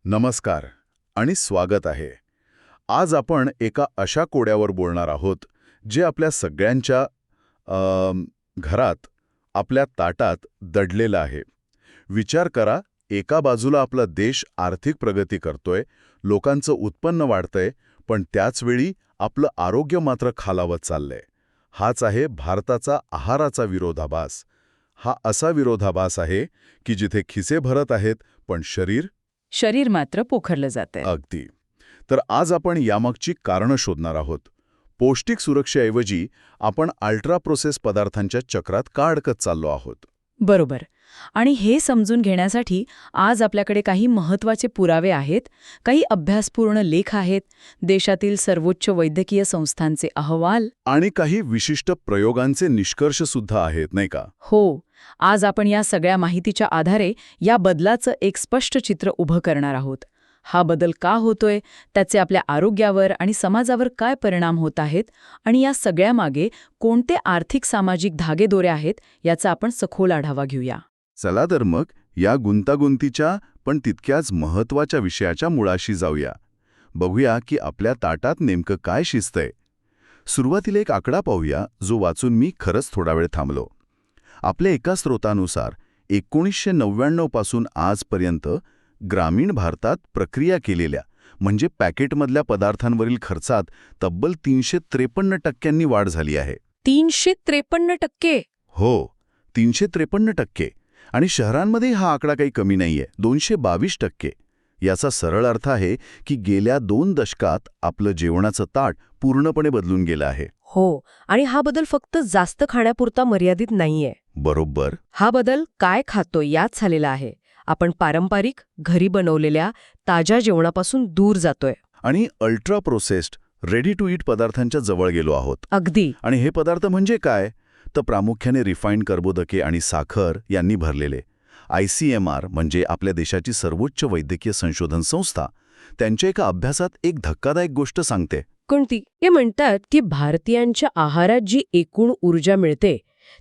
नमस्कार आणि स्वागत आहे. आज आपण एका अशा कोड्यावर बोलणार आहोत जे आपल्या सगळ्यांच्या घरात, आपल्या ताटात दडलेलं आहे. विचार करा, एका बाजूला आपला देश आर्थिक प्रगती करतोय, लोकांचं उत्पन्न वाढतंय, पण त्याचवेळी आपलं आरोग्य मात्र खालावत चाललंय. हाच आहे भारताचा आहाराचा विरोधाभास. हा असा विरोधाभास आहे की जिथे खिसे भरत आहेत पण शरीर मात्र पोखरलं जातंय. अगदी. तर आज आपण यामागची कारणं शोधणार आहोत. पौष्टिक सुरक्षेऐवजी आपण अल्ट्रा प्रोसेस पदार्थांच्या चक्रात का अडकत चाललो आहोत. बरोबर. आणि हे समजून घेण्यासाठी आज आपल्याकडे काही महत्त्वाचे पुरावे आहेत, काही अभ्यासपूर्ण लेख आहेत, देशातील सर्वोच्च वैद्यकीय संस्थांचे अहवाल आणि काही विशिष्ट प्रयोगांचे निष्कर्ष सुद्धा आहेत, नाही का? हो. आज आपण या सगळ्या माहितीच्या आधारे या बदलाचं एक स्पष्ट चित्र उभं करणार आहोत. हा बदल का होतोय, त्याचे आपल्या आरोग्यावर आणि समाजावर काय परिणाम होत आहेत आणि या सगळ्यामागे कोणते आर्थिक सामाजिक धागेदोरे आहेत याचा आपण सखोल आढावा घेऊया. चला तर मग या गुंतागुंतीच्या पण तितक्याच महत्त्वाच्या विषयाच्या मुळाशी जाऊया. बघूया की आपल्या ताटात नेमकं काय शिजतंय. सुरुवातीला एक आकडा पाहूया जो वाचून मी खरंच थोडा वेळ थांबलो. आपल्या एका स्रोतानुसार 1999 पासून आजपर्यंत ग्रामीण भारतात प्रक्रिया केलेल्या म्हणजे पॅकेटमधल्या पदार्थांवरील खर्चात तब्बल 353% वाढ झाली आहे. 353%? हो, 353%. आणि शहरांमध्ये हा आकडा काही कमी नाहीये, 222%. याचा सरळ अर्थ आहे की गेल्या 2 दशकात आपलं जेवणाचं ताट पूर्णपणे बदलून गेलं आहे. हो, आणि हा बदल फक्त जास्त खाण्यापुरता मर्यादित नाहीये. बरोबर. हा बदल काय खातोय यात झालेला आहे. आपण पारंपरिक, घरी बनवलेल्या, ताज्या जेवणापासून दूर जातोय. आणि ultra processed, ready to eat पदार्थांच्या जवळ गेलो आहोत. अगदी. आणि हे पदार्थ म्हणजे काय? तर प्रामुख्याने रिफाईंड कर्बोदके आणि साखर यांनी भरलेले. ICMR म्हणजे आपल्या देशाची सर्वोच्च वैद्यकीय संशोधन संस्था, त्यांच्या एका अभ्यासात एक धक्कादायक गोष्ट सांगते. कोणती? ते म्हणतात की भारतीयांच्या आहारात जी एकूण ऊर्जा मिळते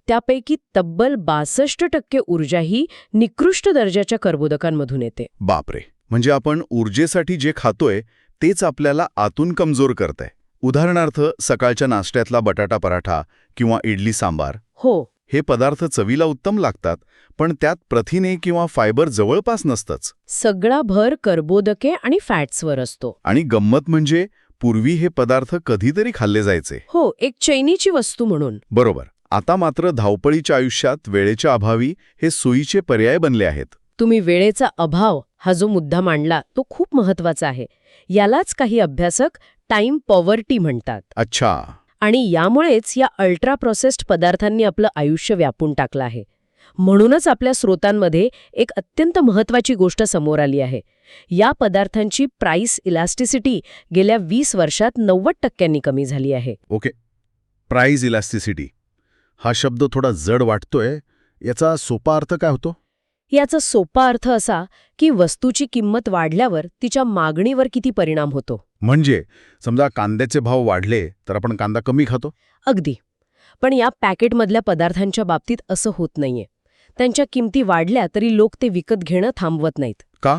त्यापैकी तब्बल 62% ऊर्जा ही निकृष्ट दर्जाच्या कर्बोदकांमधून येते. बापरे. म्हणजे आपण ऊर्जेसाठी जे खातोय तेच आपल्याला आतून कमजोर करतंय. उदाहरणार्थ सकाळच्या नाश्त्यातला बटाटा पराठा किंवा इडली सांबार. हो. हे पदार्थ चवीला उत्तम लागतात, पण त्यात प्रथिने किंवा फायबर जवळपास नसतंच. सगळा भर कर्बोदके आणि फॅट्सवर असतो. आणि गंमत म्हणजे पूर्वी हे पदार्थ कधीतरी खाल्ले जायचे. हो, एक चैनीची वस्तू म्हणून. बरोबर. आता मात्र धावपळीच्या आयुष्यात वेळेच्या अभावी हे सोयीचे पर्याय बनले आहेत. तुम्ही वेळेचा अभाव हा जो मुद्दा मांडला तो खूप महत्वाचा आहे. यालाच काही अभ्यासक टाइम पॉवर्टी म्हणतात. अच्छा. आणि यामुळेच या अल्ट्रा प्रोसेस्ड पदार्थांनी आपलं आयुष्य व्यापून टाकलं आहे. म्हणूनच आपल्या स्रोतांमध्ये एक अत्यंत महत्वाची गोष्ट समोर आली आहे. या पदार्थांची प्राइस इलास्टिसिटी गेल्या 20 वर्षात 90% कमी झाली आहे. ओके. प्राइस इलास्टिसिटी हा शब्द थोडा जड वाटतोय. याचा सोपा अर्थ काय होतो? याचा सोपा अर्थ असा की वस्तूची किंमत वाढल्यावर तिच्या मागणीवर किती परिणाम होतो. म्हणजे समजा कांद्याचे भाव वाढले तर आपण कांदा कमी खातो. अगदी. पण या पॅकेटमधल्या पदार्थांच्या बाबतीत असं होत नाहीये. त्यांच्या किमती वाढल्या तरी लोक ते विकत घेणं थांबवत नाहीत. का?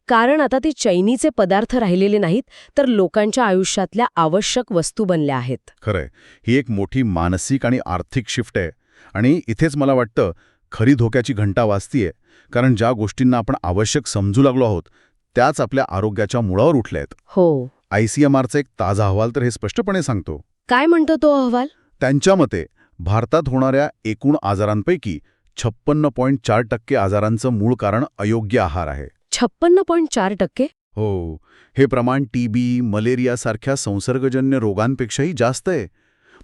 कारण आता ते चैनीचे पदार्थ राहिलेले नाहीत, तर लोकांच्या आयुष्यातल्या आवश्यक वस्तू बनल्या आहेत. खरंय. ही एक मोठी मानसिक आणि आर्थिक शिफ्ट आहे. आणि इथेच मला वाटतं खरी धोक्याची घंटा वाजतीये. कारण ज्या गोष्टींना आपण आवश्यक समजू लागलो आहोत त्याच आपल्या आरोग्याच्या मुळावर उठल्या आहेत. हो. ICMRचा एक ताजा अहवाल तर हे स्पष्टपणे सांगतो. काय म्हणतो तो अहवाल? त्यांच्या मते भारतात होणाऱ्या एकूण आजारांपैकी 56.4% आजारांचं मूळ कारण अयोग्य आहार आहे. 56.4%? हो. हे प्रमाण TB, मलेरियासारख्या संसर्गजन्य रोगांपेक्षाही जास्त आहे.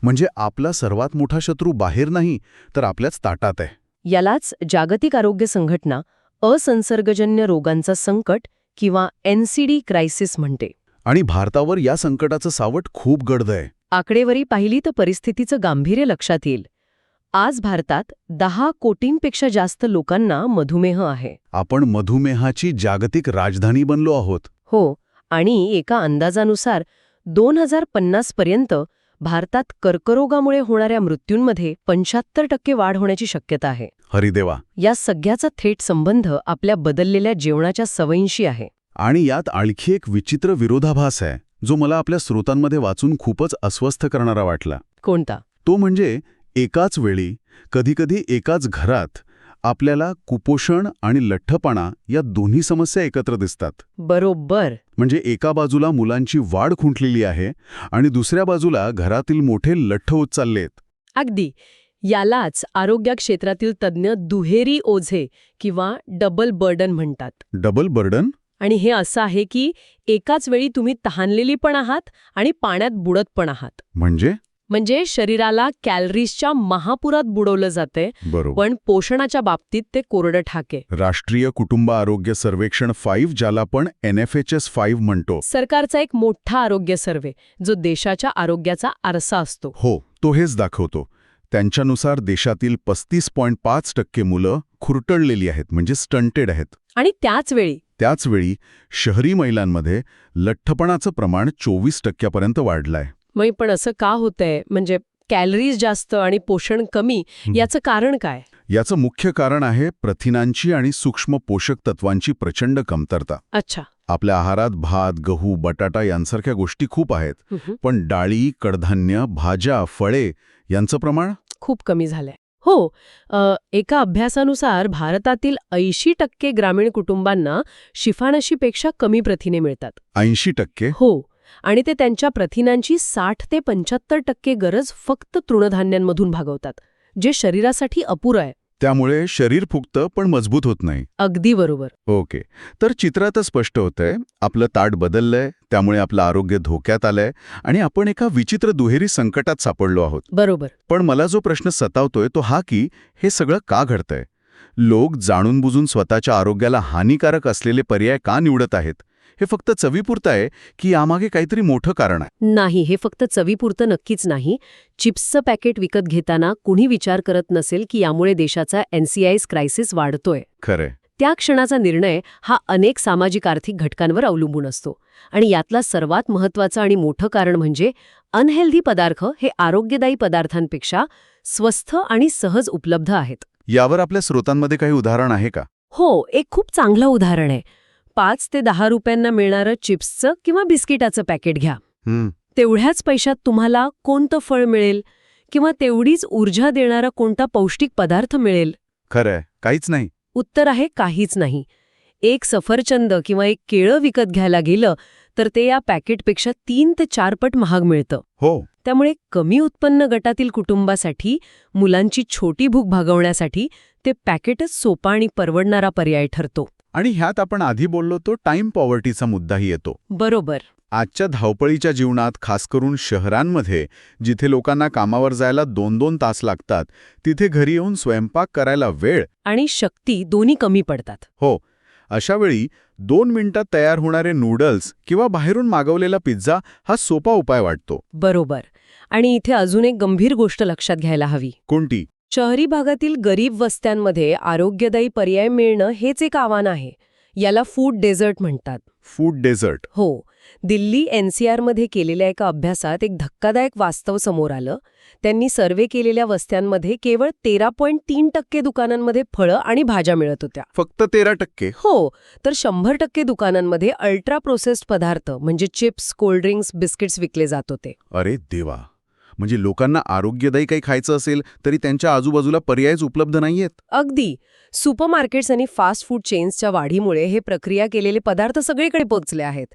म्हणजे आपला सर्वात मोठा शत्रू बाहेर नाही तर आपल्याच ताटात आहे. यालाच जागतिक आरोग्य संघटना असंसर्गजन्य रोगांचा संकट किंवा NCD क्रायसिस म्हणते. आणि भारतावर या संकटाचं सावट खूप गडद आहे. आकडेवारी पाहिली तर परिस्थितीचं गांभीर्य लक्षात येईल. आज भारतात 10 कोटींपेक्षा जास्त लोकांना मधुमेह आहे. आपण मधुमेहाची जागतिक राजधानी बनलो आहोत. हो. आणि एका अंदाजानुसार 2050 पर्यंत भारतात कर्करोगामुळे होणाऱ्या मृत्यूंमध्ये 75% वाढ होण्याची शक्यता आहे. हरिदेवा. या सगळ्याचा थेट संबंध आपल्या बदललेल्या जेवणाच्या सवयींशी आहे. आणि यात आणखी एक विचित्र विरोधाभास आहे जो मला आपल्या स्रोतांमध्ये वाचून खूपच अस्वस्थ करणारा वाटला. कोणता? तो म्हणजे एकाच वेळी, कधीकधी एकाच घरात आपल्याला कुपोषण आणि लठ्ठपणा या दोन्ही समस्या एकत्र दिसतात. बरोबर. म्हणजे एका बाजूला मुलांची वाढ खुंटलेली आहे आणि दुसऱ्या बाजूला घरातील मोठे लठ्ठ होत चाललेत. अगदी. यालाच आरोग्य क्षेत्रातील तज्ज्ञ दुहेरी ओझे किंवा डबल बर्डन म्हणतात. Double burden? आणि हे असं आहे की एकाच वेळी तुम्ही तहानलेली पण आहात आणि पाण्यात बुडत पण आहात. म्हणजे शरीराला कॅलरीजच्या महापुरात बुडवलं जाते, बरोबर. पण पोषणाच्या बाबतीत ते कोरडं ठाके. राष्ट्रीय कुटुंब आरोग्य सर्वेक्षण 5, ज्याला आपण NFHS-5 म्हणतो, सरकारचा एक मोठा आरोग्य सर्वे जो देशाच्या आरोग्याचा आरसा असतो. हो, तो हेच दाखवतो. त्यांच्यानुसार देशातील 35.5% मुलं खुरटळलेली आहेत, म्हणजे स्टंटेड आहेत. आणि त्याच वेळी शहरी महिलांमध्ये लठ्ठपणाचं प्रमाण 24% वाढलंय. मग पण असं का होतंय? म्हणजे कॅलरीज जास्त आणि पोषण कमी, याचं कारण काय? याचं मुख्य कारण आहे प्रथिनांची आणि सूक्ष्म पोषक तत्वांची प्रचंड कमतरता. अच्छा. आपल्या आहारात भात, गहू, बटाटा यांसारख्या गोष्टी खूप आहेत, पण डाळी, कडधान्य, भाज्या, फळे यांचं प्रमाण खूप कमी झालंय. हो. एका अभ्यासानुसार भारतातील 80% ग्रामीण कुटुंबांना शिफारशीपेक्षा कमी प्रथिने मिळतात. 80%? हो. आणि ते त्यांच्या प्रथिनांची 60 ते 75% गरज फक्त तृणधान्यांमधून भागवतात, जे शरीरासाठी अपुरं आहे. त्यामुळे शरीर फुगतं पण मजबूत होत नाही. अगदी बरोबर. ओके. तर चित्रातच स्पष्ट होतंय, आपलं ताट बदललंय, त्यामुळे आपलं आरोग्य धोक्यात आलंय आणि आपण एका विचित्र दुहेरी संकटात सापडलो आहोत. बरोबर. पण मला जो प्रश्न सतावतोय तो हा की हे सगळं का घडतंय? लोक जाणून बुजून स्वतःच्या आरोग्याला हानिकारक असलेले पर्याय का निवडत आहेत? हे फक्त चवीपुरतं आहे की यामागे काहीतरी मोठं कारण आहे? नाही, हे फक्त चवीपुरतं नक्कीच नाही. चिप्सचं पॅकेट विकत घेताना कुणी विचार करत नसेल की यामुळे देशाचा NCIS क्रायसिस वाढतोय. खरंय. त्या क्षणाचा निर्णय हा अनेक सामाजिक आर्थिक घटकांवर अवलंबून असतो. आणि यातला सर्वात महत्त्वाचं आणि मोठं कारण म्हणजे अनहेल्दी पदार्थ हे आरोग्यदायी पदार्थांपेक्षा स्वस्थ आणि सहज उपलब्ध आहेत. यावर आपल्या स्रोतांमध्ये काही उदाहरण आहे का? हो, एक खूप चांगलं उदाहरण आहे. 5 ते 10 रुपयांना मिळणारं चिप्सचं किंवा बिस्किटाचं पॅकेट घ्या. तेवढ्याच पैशात तुम्हाला कोणतं फळ मिळेल किंवा तेवढीच ऊर्जा देणारा कोणता पौष्टिक पदार्थ मिळेल? खरंय, काहीच नाही. उत्तर आहे काहीच नाही. एक सफरचंद किंवा एक केळं विकत घ्यायला गेलं तर ते या पॅकेटपेक्षा 3 ते 4 पट महाग मिळतं. हो. त्यामुळे कमी उत्पन्न गटातील कुटुंबासाठी, मुलांची छोटी भूक भागवण्यासाठी ते पॅकेटच सोपा आणि परवडणारा पर्याय ठरतो. आणि ह्यात आपण आधी बोललो तो टाईम पॉवर्टीचा मुद्दाही येतो. बरोबर. आजच्या धावपळीच्या जीवनात, खास करून शहरांमध्ये, जिथे लोकांना कामावर जायला 2-2 तास लागतात, तिथे घरी येऊन स्वयंपाक करायला वेळ आणि शक्ती दोन्ही कमी पडतात. हो. अशावेळी 2 मिनिटात तयार होणारे नूडल्स किंवा बाहेरून मागवलेला पिझ्झा हा सोपा उपाय वाटतो. बरोबर. आणि इथे अजून एक गंभीर गोष्ट लक्षात घ्यायला हवी. कोणती? शहरी भागातील गरीब वस्त्यांमध्ये आरोग्यदायी पर्याय मिळणं हेच एक आव्हान आहे. याला फूड डेझर्ट म्हणतात. Food desert? हो. दिल्ली NCRमध्ये केलेल्या एका अभ्यासात एक धक्कादायक वास्तव समोर आलं. त्यांनी सर्वे केलेल्या वस्त्यांमध्ये केवळ 13.3% दुकानांमध्ये फळं आणि भाज्या मिळत होत्या. फक्त 13%? हो. तर 100% दुकानांमध्ये अल्ट्रा प्रोसेस्ड पदार्थ म्हणजे चिप्स, कोल्ड्रिंक्स, बिस्किट्स विकले जात होते. अरे देवा! म्हणजे लोकांना आरोग्यदायी काही खायचं असेल तरी त्यांच्या आजूबाजूला पर्यायच उपलब्ध नाहीयेत. अगदी. सुपरमार्केट्स आणि फास्ट फूड चेन्सच्या वाढीमुळे हे प्रक्रिया केलेले पदार्थ सगळीकडे पोहोचले आहेत.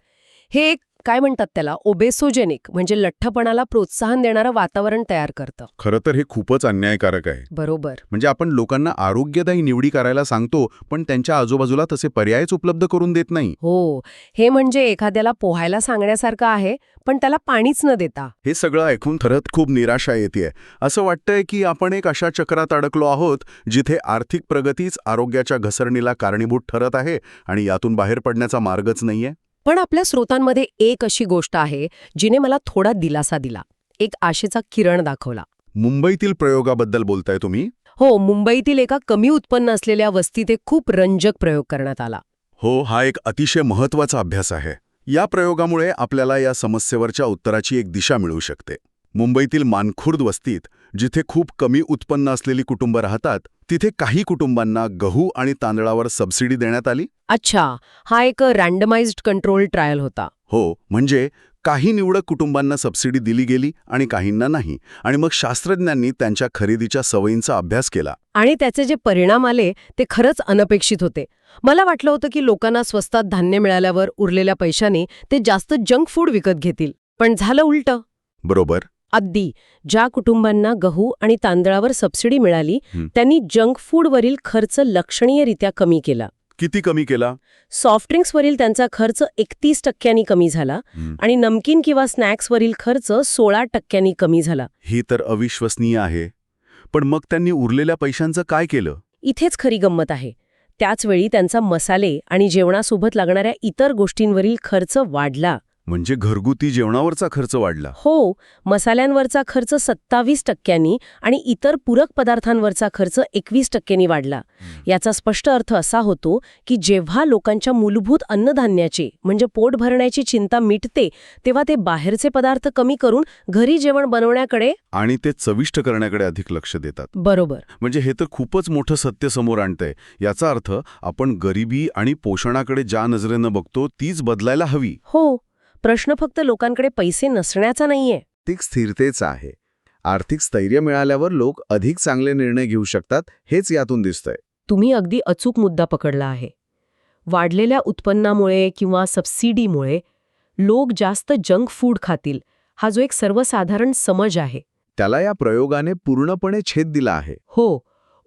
हे एक काय म्हणतात त्याला ओबेसोजेनिक म्हणजे लठ्ठपणाला प्रोत्साहन देणारं वातावरण तयार करतं. खरं तर हे खूपच अन्यायकारक आहे. बरोबर. म्हणजे आपण लोकांना आरोग्यदायी निवडी करायला सांगतो पण त्यांच्या आजूबाजूला तसे पर्यायच उपलब्ध करून देत नाही. हो. हे म्हणजे एखाद्याला पोहायला सांगण्यासारखं आहे पण त्याला पाणीच न देता. हे सगळं ऐकून खरंच खूप निराशा येतेय. असं वाटतंय की आपण एक अशा चक्रात अडकलो आहोत जिथे आर्थिक प्रगतीच आरोग्याच्या घसरणीला कारणीभूत ठरत आहे आणि यातून बाहेर पडण्याचा मार्गच नाहीये. पण आपल्या स्रोतांमध्ये एक अशी गोष्ट आहे जिने मला थोडा दिलासा दिला, एक आशेचा किरण दाखवला. मुंबईतील प्रयोगाबद्दल बोलताय तुम्ही? हो. मुंबईतील एका कमी उत्पन्न असलेल्या वस्तीत एक खूप रंजक प्रयोग करण्यात आला. हो, हा एक अतिशय महत्त्वाचा अभ्यास आहे. या प्रयोगामुळे आपल्याला या समस्येवरच्या उत्तराची एक दिशा मिळू शकते. मुंबईतील मानखुर्द वस्तीत जिथे खूप कमी उत्पन्न असलेली कुटुंबं राहतात तिथे काही कुटुंबांना गहू आणि तांदळावर सबसिडी देण्यात आली. अच्छा, हा एक रँडमाइज्ड कंट्रोल ट्रायल होता. हो, म्हणजे काही निवडक कुटुंबांना सबसिडी दिली गेली आणि काहींना नाही. आणि मग शास्त्रज्ञांनी त्यांच्या खरेदीच्या सवयींचा अभ्यास केला. आणि त्याचे जे परिणाम आले ते खरंच अनपेक्षित होते. मला वाटलं होतं की लोकांना स्वस्तात धान्य मिळाल्यावर उरलेल्या पैशाने ते जास्त जंक फूड विकत घेतील, पण झालं उलटं. बरोबर. अगदी. ज्या कुटुंबांना गहू आणि तांदळावर सबसिडी मिळाली त्यांनी जंक फूडवरील खर्च लक्षणीयरित्या कमी केला. किती कमी केला? सॉफ्ट ड्रिंक्सवरील त्यांचा खर्च 31% कमी झाला आणि नमकीन किंवा स्नॅक्सवरील खर्च 16% कमी झाला. ही तर अविश्वसनीय आहे. पण मग त्यांनी उरलेल्या पैशांचं काय केलं? इथेच खरी गंमत आहे. त्याचवेळी त्यांचा मसाले आणि जेवणासोबत लागणाऱ्या इतर गोष्टींवरील खर्च वाढला. म्हणजे घरगुती जेवणावरचा खर्च वाढला. हो, मसाल्यांवरचा खर्च 27% आणि इतर पूरक पदार्थांवरचा खर्च 21% वाढला. याचा स्पष्ट अर्थ असा होतो की जेव्हा लोकांच्या मूलभूत अन्नधान्याची म्हणजे पोट भरण्याची चिंता मिटते तेव्हा ते बाहेरचे पदार्थ कमी करून घरी जेवण बनवण्याकडे आणि ते चविष्ट करण्याकडे अधिक लक्ष देतात. बरोबर. म्हणजे हे तर खूपच मोठं सत्य समोर आणतंय. याचा अर्थ आपण गरिबी आणि पोषणाकडे ज्या नजरेनं बघतो तीच बदलायला हवी. हो, प्रश्न फक्त लोकांकडे पैसे नसण्याचा नाहीये. आर्थिक स्थिरतेचा आहे. आर्थिक स्थैर्य मिळाल्यावर लोक अधिक चांगले निर्णय घेऊ शकतात हेच यातून दिसतंय. तुम्ही अगदी अचूक मुद्दा पकडला आहे. वाढलेल्या उत्पन्नामुळे किंवा सबसिडीमुळे लोक जास्त जंक फूड खातील हा जो एक सर्वसाधारण समज आहे. त्याला या प्रयोगाने पूर्णपणे छेद दिला आहे. हो,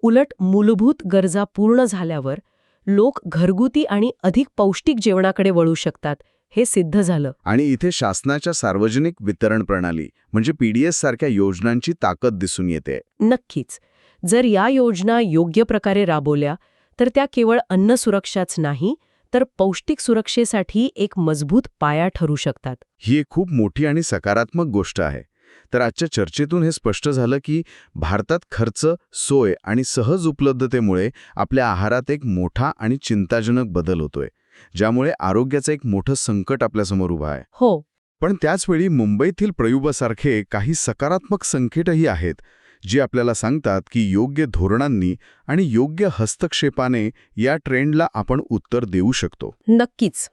उलट मूलभूत गरजा पूर्ण झाल्यावर लोक घरगुती आणि अधिक पौष्टिक जेवणाकडे वळू शकतात हे सिद्ध झालं. आणि इथे शासनाच्या सार्वजनिक वितरण प्रणाली म्हणजे PDS सारख्या योजनांची ताकद दिसून येते. नक्कीच. जर या योजना योग्य प्रकारे राबवल्या तर त्या केवळ अन्न सुरक्षाच नाही तर पौष्टिक सुरक्षेसाठी एक मजबूत पाया ठरू शकतात. ही एक खूप मोठी आणि सकारात्मक गोष्ट आहे. तर आजच्या चर्चेतून हे स्पष्ट झालं की भारतात खर्च, सोय आणि सहज उपलब्धतेमुळे आपल्या आहारात एक मोठा आणि चिंताजनक बदल होतोय, ज्यामुळे आरोग्याचं एक मोठं संकट आपल्यासमोर उभं आहे. हो, पण त्याचवेळी मुंबईतील प्रयोगासारखे काही सकारात्मक संकेतही आहेत जी आपल्याला सांगतात की योग्य धोरणांनी आणि योग्य हस्तक्षेपाने या ट्रेंडला आपण उत्तर देऊ शकतो. नक्कीच.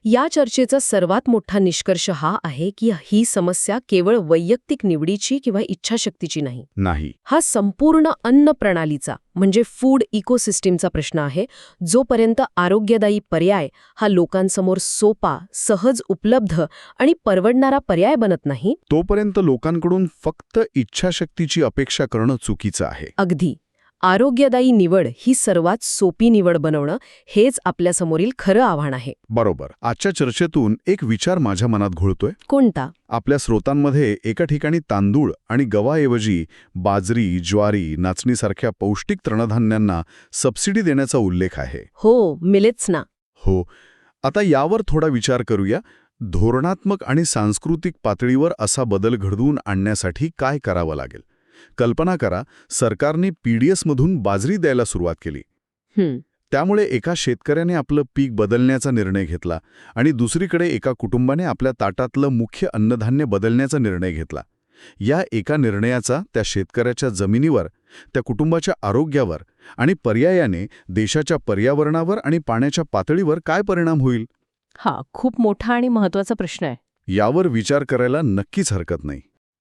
या चर्चेचा सर्वात मोठा निष्कर्ष हा आहे की ही समस्या केवळ वैयक्तिक निवडीची किंवा इच्छाशक्तीची नाही. हा संपूर्ण अन्न प्रणालीचा म्हणजे फूड इकोसिस्टीमचा प्रश्न आहे. जोपर्यंत आरोग्यदायी पर्याय हा लोकांसमोर सोपा, सहज उपलब्ध आणि परवडणारा पर्याय बनत नाही, तोपर्यंत लोकांकडून फक्त इच्छाशक्तीची अपेक्षा करणं चुकीचं आहे. अगदी. आरोग्यदायी निवड ही सर्वात सोपी निवड बनवणं हेच आपल्यासमोरील खरं आव्हान आहे. बरोबर. आजच्या चर्चेतून एक विचार माझ्या मनात घोळतोय. कोणता? आपल्या स्रोतांमध्ये एका ठिकाणी तांदूळ आणि गव्हाऐवजी बाजरी, ज्वारी, नाचणीसारख्या पौष्टिक तृणधान्यांना सबसिडी देण्याचा उल्लेख आहे. हो, मिलेट्स ना. हो. आता यावर थोडा विचार करूया. धोरणात्मक आणि सांस्कृतिक पातळीवर असा बदल घडवून आणण्यासाठी काय करावं लागेल? कल्पना करा, सरकारने PDS मधून बाजरी द्यायला सुरुवात केली. त्यामुळे एका शेतकऱ्याने आपलं पीक बदलण्याचा निर्णय घेतला आणि दुसरीकडे एका कुटुंबाने आपल्या ताटातलं मुख्य अन्नधान्य बदलण्याचा निर्णय घेतला. या एका निर्णयाचा त्या शेतकऱ्याच्या जमिनीवर, त्या कुटुंबाच्या आरोग्यावर आणि पर्यायाने देशाच्या पर्यावरणावर आणि पाण्याच्या पातळीवर काय परिणाम होईल? हा खूप मोठा आणि महत्त्वाचा प्रश्न आहे. यावर विचार करायला नक्कीच हरकत नाही.